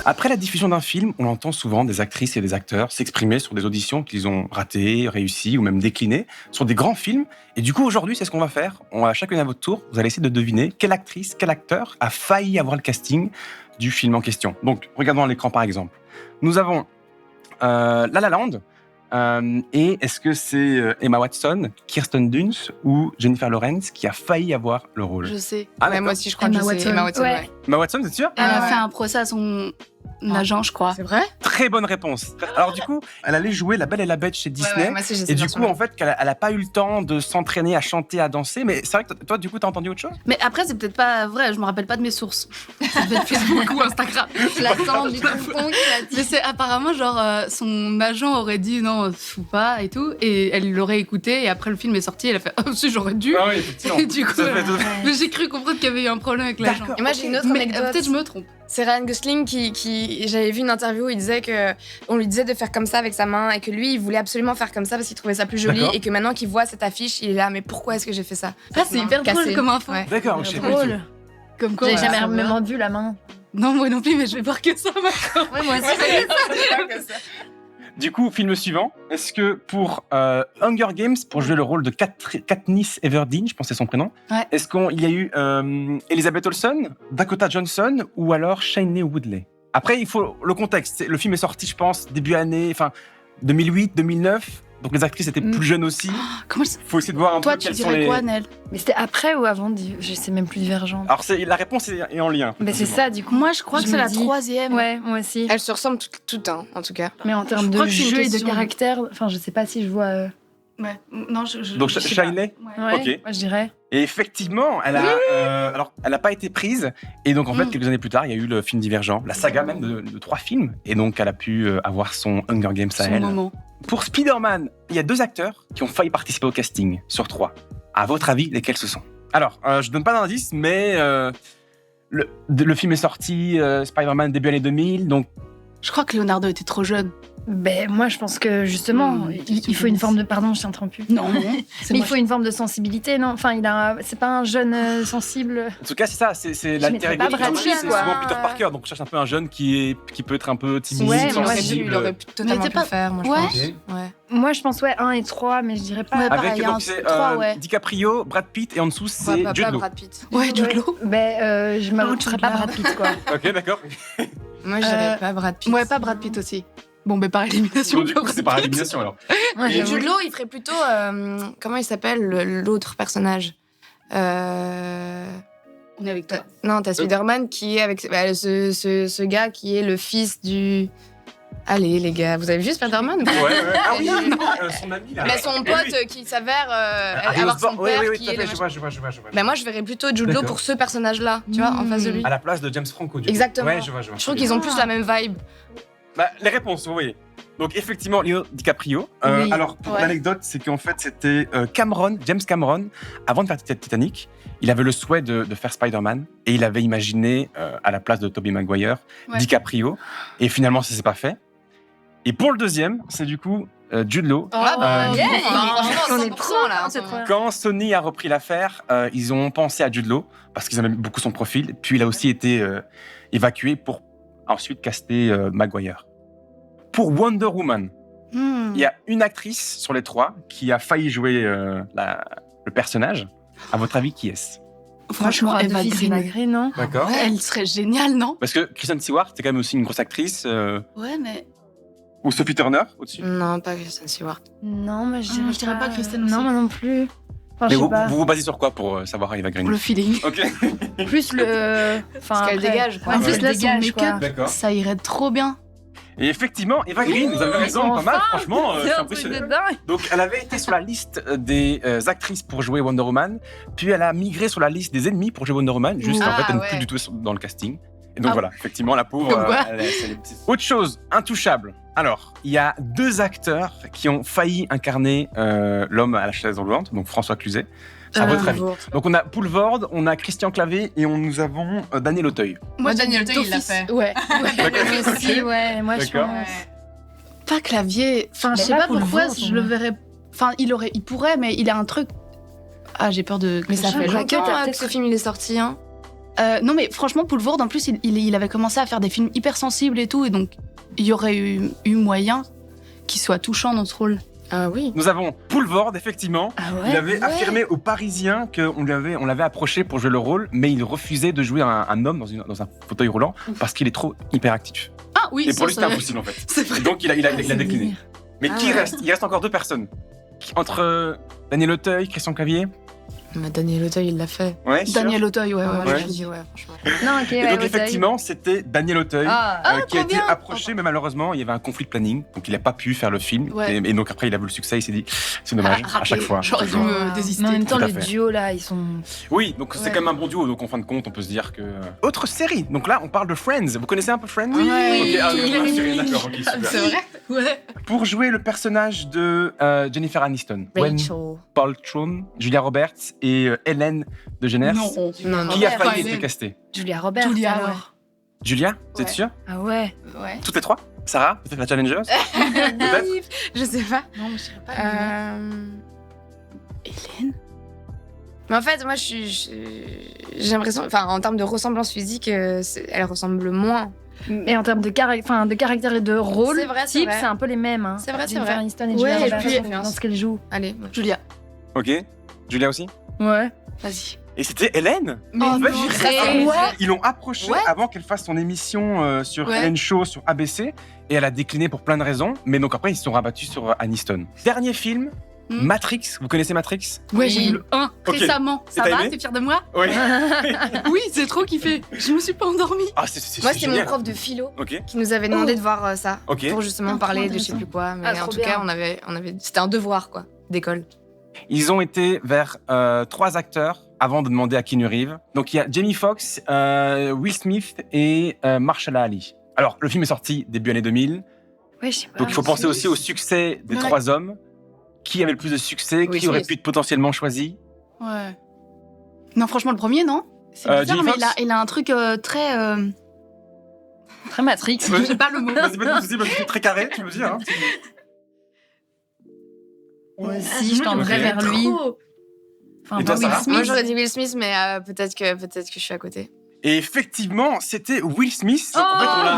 Après la diffusion d'un film, on entend souvent des actrices et des acteurs s'exprimer sur des auditions qu'ils ont ratées, réussies ou même déclinées sur des grands films. Et du coup, aujourd'hui, c'est ce qu'on va faire. On va chacune à votre tour, vous allez essayer de deviner quelle actrice, quel acteur a failli avoir le casting du film en question. Donc, regardons à l'écran par exemple. Nous avons La La Land. Et est-ce que c'est Emma Watson, Kirsten Dunst ou Jennifer Lawrence qui a failli avoir le rôle? Je sais. Ah, Ouais, d'accord. moi aussi, je crois que je sais. Emma Watson, ouais. Emma Watson, c'est sûr? Elle a ouais. fait un procès à son agent, je crois. C'est vrai? Très bonne réponse. Alors du coup, elle allait jouer La Belle et la Bête chez Disney. Ouais, moi aussi, j'ai Et cette du version. coup, en fait, elle a pas eu le temps de s'entraîner à chanter, à danser. Mais c'est vrai que toi, du coup, t'as entendu autre chose? Mais après, c'est peut-être pas vrai, je me rappelle pas de mes sources. Ça peut être Facebook ou Instagram. Je l'attends du tampon qu'il a dit. Mais c'est apparemment genre son agent aurait dit non, faut pas et tout, et elle l'aurait écouté et après le film est sorti, elle a fait oh si j'aurais dû. Ah oui, effectivement. Et du coup, Ça fait tout- mais j'ai cru comprendre qu'il y avait eu un problème avec l'agent. D'accord. Et moi, j'ai une autre Mais anecdote. peut-être je me trompe. C'est Ryan Gosling qui j'avais vu une interview où il disait que on lui disait de faire comme ça avec sa main et que lui il voulait absolument faire comme ça parce qu'il trouvait ça plus joli D'accord. et que maintenant qu'il voit cette affiche il est là mais pourquoi est-ce que j'ai fait ça? Ah, c'est hyper drôle Cassé. comme info. Ouais. D'accord, je sais pas du tout. Drôle. Comme quoi. J'ai voilà, jamais ça va. même vu la main. Non, moi non plus, mais je vais voir que ça maintenant. Ouais, moi aussi. Du coup, film suivant. Est-ce que pour Hunger Games, pour jouer le rôle de Katniss Everdeen, je pense que c'est son prénom, Ouais. est-ce qu'il y a eu Elizabeth Olsen, Dakota Johnson ou alors Shailene Woodley? Après, il faut le contexte. Le film est sorti, je pense, début année, enfin 2008, 2009. Donc les actrices étaient plus jeunes aussi. Comment Il faut essayer de voir un toi peu tu quels sont dirais les... quoi, Nel? Mais c'était après ou avant Je sais même plus divergent. Alors la réponse est en lien. Mais c'est ça, du coup. Moi, je crois que Je c'est me la dis- troisième. Ouais, moi aussi. Elles se ressemblent toutes hein, en tout cas. Mais en termes Je crois de que c'est une jeu et de question. caractère, enfin, je sais pas si je vois. Ouais. Non, Donc je sais pas. Shailene. Ouais. Ouais, Ok. moi je dirais. Et effectivement, elle a pas été prise. Et donc, en fait, quelques années plus tard, il y a eu le film Divergent, la saga même de 3 films. Et donc, elle a pu avoir son Hunger Games à Son elle. moment. Pour Spider-Man, il y a 2 acteurs qui ont failli participer au casting sur 3. À votre avis, lesquels ce sont? Alors, je donne pas d'indice, mais le film est sorti Spider-Man début année 2000. Donc, Je crois que Leonardo était trop jeune. Ben, moi je pense que justement, il faut une forme de. Pardon, je t'ai interrompu. Non, Mais il faut une forme de sensibilité, non? Enfin, c'est pas un jeune sensible. en tout cas, c'est ça. C'est Je l'alter mettrais ego. pas de Brad Peter Pitt, Parker, c'est quoi. souvent Peter Parker. Donc, on cherche un peu un jeune qui peut être un peu timide, Ouais, mais moi, sensible. il aurait totalement Mais pu t'es le faire, moi je Ouais. pense. Ok. Ouais. Moi je pense, ouais, 1 et 3, mais je dirais pas. Ouais, pareil, Avec il y a donc un c'est 3, ouais. DiCaprio, Brad Pitt et en dessous c'est Ouais, pas Jude Law. Brad Pitt. Ouais, Jude Law. Ben, je Non, m'aventurerais Jude pas Law. Brad Pitt, quoi. Ok, d'accord. Moi je dirais pas Brad Pitt. Ouais, pas Brad Pitt aussi. Bon, ben par élimination. Donc, du coup, c'est par élimination alors. Ouais, Et j'avoue. Jude Law, il ferait plutôt comment il s'appelle l'autre personnage On est avec toi. Non, t'as Spider-Man qui est avec ce gars qui est le fils du. Allez, les gars, vous avez vu Spider-Man ou pas? Ouais. Ah oui, son ami là. Bah, son Oui, pote oui. qui s'avère Harry avoir son Osborn. père Oui, qui tout à est fait, le je vois. Bah, moi, je verrais plutôt Jude Law D'accord. pour ce personnage-là, tu vois, en face de lui. À la place de James Franco. Du coup. Exactement. Ouais, je vois. Je trouve qu'ils ont plus la même vibe. Bah, les réponses, vous voyez. Donc effectivement, Leonardo DiCaprio. Oui. Alors pour Ouais. l'anecdote, c'est qu'en fait c'était James Cameron, avant de faire Titanic, il avait le souhait de faire Spider-Man et il avait imaginé à la place de Tobey Maguire Ouais. DiCaprio et finalement ça s'est pas fait. Et pour le deuxième, c'est du coup Jude Law. Ah bah, Euh, yeah, On est 100% trop là. c'est trop bien. Quand Sony a repris l'affaire, ils ont pensé à Jude Law parce qu'ils aimaient beaucoup son profil. Puis il a aussi été évacué pour ensuite caster Maguire. Pour Wonder Woman, il y a une actrice sur les 3 qui a failli jouer le personnage. À votre avis, qui est-ce? Franchement, Eva Eva Green. Green, non? D'accord. Elle serait géniale, non? Parce que Kristen Stewart, c'est quand même aussi une grosse actrice. Ouais, mais. Ou Sophie Turner, au-dessus. Non, pas Kristen Stewart. Non, mais je dirais pas Kristen Non, aussi. moi non plus. Enfin, Mais je sais vous, pas. vous basez sur quoi pour savoir Eva Green? Pour le feeling. Ok. Plus le. Enfin, Parce qu'elle après- dégage, quoi. Ouais, En plus plus, là, là, son son make-up. make-up, D'accord. ça irait trop bien. Et effectivement, Eva Green, vous avez raison, pas mal, franchement, C'est c'est un truc impressionnant. de dingue. Donc, elle avait été sur la liste des actrices pour jouer Wonder Woman, puis elle a migré sur la liste des ennemis pour jouer Wonder Woman, juste en Ah, fait, elle n'est ouais. plus du tout dans le casting. Et donc Ah. voilà, effectivement, la pauvre. Comme quoi. Autre chose, intouchable. Alors, il y a 2 acteurs qui ont failli incarner l'homme à la chaise roulante, donc François Cluzet. À votre avis. Donc, on a Poulvord, on a Christian Clavier et nous avons Daniel Auteuil. Moi, Daniel j'ai Auteuil, il l'a d'office. fait. Ouais. D'accord. Moi aussi, ouais. Moi, je D'accord. pense. Pas clavier. Enfin, je Mais sais pas pas pour le pourquoi voir, je le verrais. Enfin, il pourrait, mais il a un truc. Ah, j'ai peur de. Mais ça Je fait crois longtemps que t'as que peut-être- ce film il est sorti. Hein. Non, mais franchement, Poulvord, en plus, il avait commencé à faire des films hyper sensibles et tout, et donc il y aurait eu moyen qu'il soit touchant dans ce rôle. Ah oui. Nous avons Poulvord, effectivement. Ah Il avait affirmé aux Parisiens qu'on l'avait approché pour jouer le rôle, mais il refusait de jouer un homme dans un fauteuil roulant parce qu'il est trop hyperactif. Ah oui, Et pour ça, lui, c'était c'est- impossible en fait. c'est vrai. Donc il a décliné. Mais Ah qui ouais. reste? Il reste encore 2 personnes. Entre Daniel Auteuil, Christian Clavier. Daniel Auteuil, il l'a fait. Ouais, sûr. Daniel Auteuil, ouais. Moi, ouais. je dis ouais, franchement. Non, ok, Et ouais, donc Auteuil. effectivement, c'était Daniel Auteuil Ah, qui a trop été bien. approché, mais malheureusement, il y avait un conflit de planning, donc il n'a pas pu faire le film. Ouais. Et donc après, il a vu le succès, il s'est dit, c'est dommage, à Raté. chaque fois. J'aurais dû Toujours. me désister. mais en même temps, Tout à le fait. duo là, ils sont. Oui, donc c'est Ouais. quand même un bon duo, donc en fin de compte, on peut se dire que... Autre série, donc là, on parle de Friends. Vous connaissez un peu Friends? Oui. Ok, ah, oui, Oui. on a série, d'accord, ok, super. C'est vrai? Ouais. Pour jouer le personnage de Jennifer Aniston, Gwen Rachel. Paltrow, Julia Roberts et Hélène DeGeneres, Non. Non, non. qui a Robert. failli Pas être Hélène. casté? Julia Roberts. Julia, alors. Julia, vous êtes Ouais. sûre? Ah ouais. Ouais. Toutes les 3? Sarah, peut-être la challengeuse? Peut-être? Je sais pas. Non, mais je sais pas. Hélène? Mais en fait, moi, j'ai l'impression, enfin, en termes de ressemblance physique, elle ressemble moins. Mais en termes de, de caractère et de rôle, C'est vrai, c'est type, vrai. c'est un peu les mêmes. Hein. C'est vrai, c'est Jennifer vrai. Aniston et Ouais, Julia et Roberts puis- dans ce qu'elle joue. Allez, bon. Julia, Ok. Julia aussi? Ouais. vas-y. Et c'était Hélène? Mais en fait, non, j'ai- c'est- Ouais. Ils l'ont approchée Ouais. avant qu'elle fasse son émission sur Ouais. Ellen Show sur ABC et elle a décliné pour plein de raisons. Mais donc après, ils se sont rabattus sur Aniston. Dernier film, Matrix. Vous connaissez Matrix? Ouais, j'ai Oui. vu le 1 Ok. récemment. Ça Et t'as va? aimé T'es fier de moi? Oui. Oui, c'est trop kiffé. Je me suis pas endormie. Ah, c'est Moi, c'était mon génial. prof de philo Ok. qui nous avait demandé de voir ça Ok. pour justement Ah, parler trop de je sais plus quoi. Mais Ah, en trop tout bien. cas, on avait, c'était un devoir quoi d'école. Ils ont été vers 3 acteurs avant de demander à Keanu Reeves. Donc il y a Jamie Foxx, Will Smith et Mahershala Ali. Alors le film est sorti début année 2000, Ouais, je sais pas. donc il faut penser aussi au succès des Ouais. 3 hommes. Qui avait le plus de succès? Will Qui aurait Smith. pu être potentiellement choisi? Ouais. Non, franchement, le premier, non? C'est bizarre, Jamie mais Foxx il a un truc très. Très Matrix. Ouais. J'ai pas le mot. Vas-y, pas de soucis, parce que c'est très carré, tu me dis. Hein. Moi aussi, je tendrais Ok. vers lui. Enfin, Et toi, pas Will Sarah Smith. Moi, j'aurais dit Will Smith, mais peut-être que je suis à côté. Et effectivement, c'était Will Smith. Oh,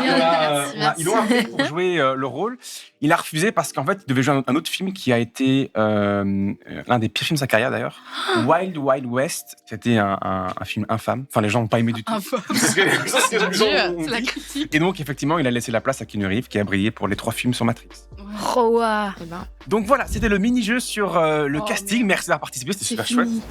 bien, merci, Ils l'ont appelé pour jouer le rôle. Il a refusé parce qu'en fait, il devait jouer un autre film qui a été l'un des pires films de sa carrière d'ailleurs. Wild Wild West. C'était un film infâme. Enfin, les gens n'ont pas aimé du tout. Infâme. C'est ce que les gens ont C'est la dit. critique. Et donc, effectivement, il a laissé la place à Keanu Reeves qui a brillé pour les 3 films sur Matrix. Oh, ouais. Eh ben, Donc voilà, c'était le mini-jeu sur le Oh, casting. Merci d'avoir participé, c'était C'est super chouette. fini.